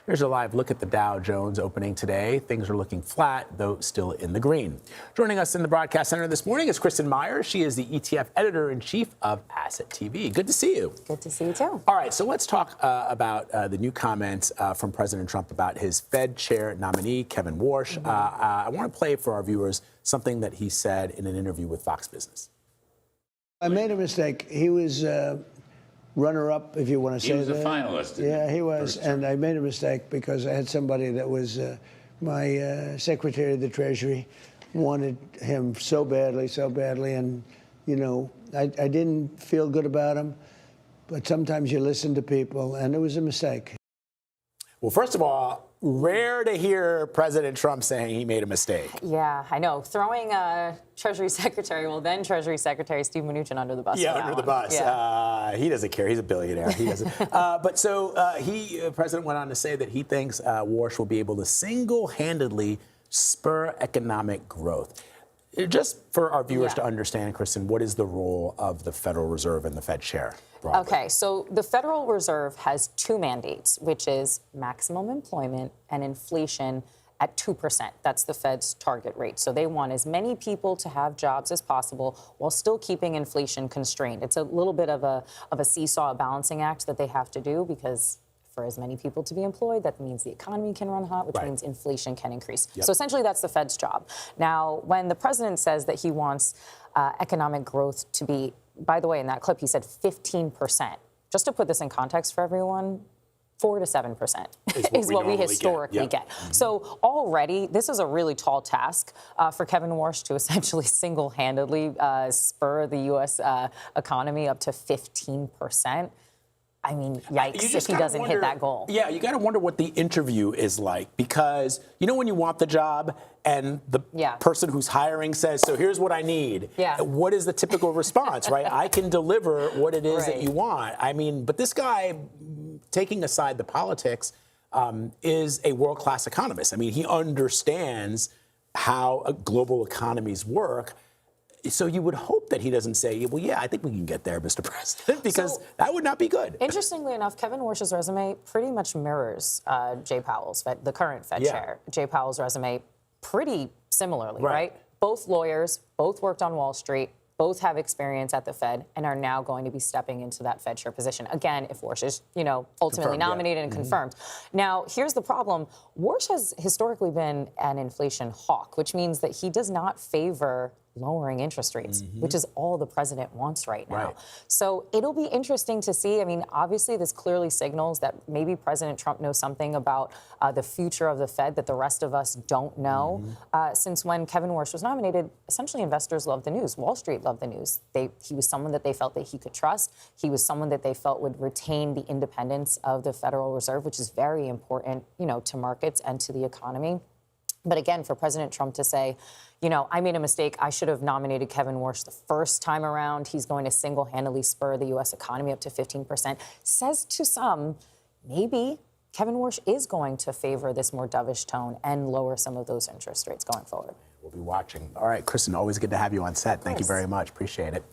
Here's a live look at the Dow Jones opening today. Things are looking flat, though still in the green. Joining us in the broadcast center this morning is Kristin Myers. She is the ETF editor-in-chief of Asset TV. Good to see you. Good to see you, too. All right, so let's talk about the new comments from President Trump about his Fed chair nominee, Kevin Warsh. I want to play for our viewers something that he said in an interview with Fox Business. I made a mistake. He was runner-up, if you want to say that. He was a finalist. Yeah, he was. And I made a mistake because I had somebody that was my Secretary of the Treasury, wanted him so badly. And, you know, I didn't feel good about him. But sometimes you listen to people, and it was a mistake. Well, first of all, rare to hear President Trump saying he made a mistake. Yeah, I know. Throwing Treasury Secretary, well, then Treasury Secretary Steve Mnuchin under the bus. Yeah, under the bus. Yeah. He doesn't care. He's a billionaire. He doesn't. But so the president went on to say that he thinks Warsh will be able to single-handedly spur economic growth. Just for our viewers to understand, Kristin, what is the role of the Federal Reserve and the Fed chair? Broadly? Okay, so the Federal Reserve has two mandates, which is maximum employment and inflation at 2%. That's the Fed's target rate. So they want as many people to have jobs as possible while still keeping inflation constrained. It's a little bit of a seesaw, a balancing act that they have to do, because for as many people to be employed, that means the economy can run hot, which means inflation can increase. Yep. So essentially, that's the Fed's job. Now, when the president says that he wants economic growth to be, by the way, in that clip, he said 15%. Just to put this in context for everyone, 4 to 7% is what we historically get. Mm-hmm. So already, this is a really tall task for Kevin Warsh to essentially single-handedly spur the U.S. Economy up to 15%. I mean, yikes if he doesn't hit that goal. Yeah, you got to wonder what the interview is like, because, you know, when you want the job and the person who's hiring says, so here's what I need. Yeah. What is the typical response, right? I can deliver what it is that you want. I mean, but this guy, taking aside the politics, is a world-class economist. I mean, he understands how global economies work. So you would hope that he doesn't say, well, yeah, I think we can get there, Mr. President, because that would not be good. Interestingly enough, Kevin Warsh's resume pretty much mirrors Jay Powell's, the current Fed chair. Jay Powell's resume pretty similarly, right? Both lawyers, both worked on Wall Street, both have experience at the Fed, and are now going to be stepping into that Fed chair position. Again, if Warsh is, you know, ultimately nominated and confirmed. Now, here's the problem. Warsh has historically been an inflation hawk, which means that he does not favor lowering interest rates, which is all the president wants right now. So it'll be interesting to see. I mean, obviously, this clearly signals that maybe President Trump knows something about the future of the Fed that the rest of us don't know. Since when Kevin Warsh was nominated, essentially investors loved the news. Wall Street loved the news. He was someone that they felt that he could trust. He was someone that they felt would retain the independence of the Federal Reserve, which is very important, you know, to markets and to the economy. But again, for President Trump to say, you know, I made a mistake, I should have nominated Kevin Warsh the first time around, he's going to single-handedly spur the U.S. economy up to 15%, says to some, maybe Kevin Warsh is going to favor this more dovish tone and lower some of those interest rates going forward. We'll be watching. All right, Kristin, always good to have you on set. Thank you very much. Appreciate it.